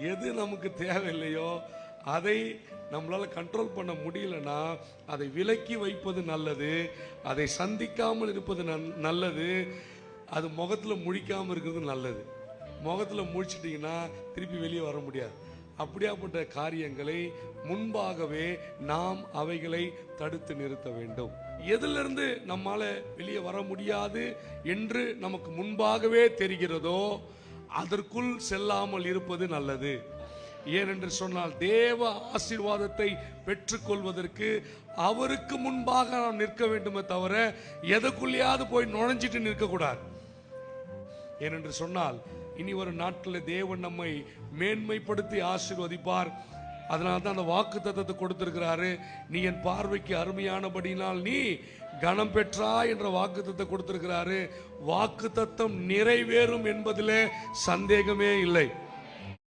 எது நமக்கு தேவையில்லையோ அதை நம்மளால கண்ட்ரோல் பண்ண முடியலன்னா அதை விலக்கி வைப்பது நல்லது. அதை சந்திக்காமல் இருப்பது நல்லது. அது முகத்தில் முழிக்காமல் இருக்கிறது நல்லது. முகத்தில் முழிச்சிட்டிங்கன்னா திருப்பி வெளியே வர முடியாது. அப்படியாப்பட்ட காரியங்களை முன்பாகவே நாம் அவைகளை தடுத்து நிறுத்த வேண்டும். எதிலிருந்து நம்மால வெளியே வர முடியாது என்று நமக்கு முன்பாகவே தெரிகிறதோ அதற்குள் செல்லாமல் இருப்பது நல்லது. ஏனென்று சொன்னால் தேவ ஆசீர்வாதத்தை பெற்றுக்கொள்வதற்கு அவருக்கு முன்பாக நாம் நிற்க வேண்டுமே தவிர எதற்குள்ளேயாவது போய் நுழைஞ்சிட்டு நிற்கக்கூடாது. ஏனென்று சொன்னால் இனி ஒரு நாட்களில் தேவன் நம்மை மேன்மைப்படுத்தி ஆசீர்வதிப்பார். அதனால தான் அந்த வாக்கு தத்தத்தை கொடுத்திருக்கிறாரு. நீ என் பார்வைக்கு அருமையானபடினால் நீ கனம் பெற்றா என்ற வாக்கு தத்தத்தை கொடுத்திருக்கிறாரு. வாக்கு தத்தம் நிறைவேறும் என்பதிலே சந்தேகமே இல்லை.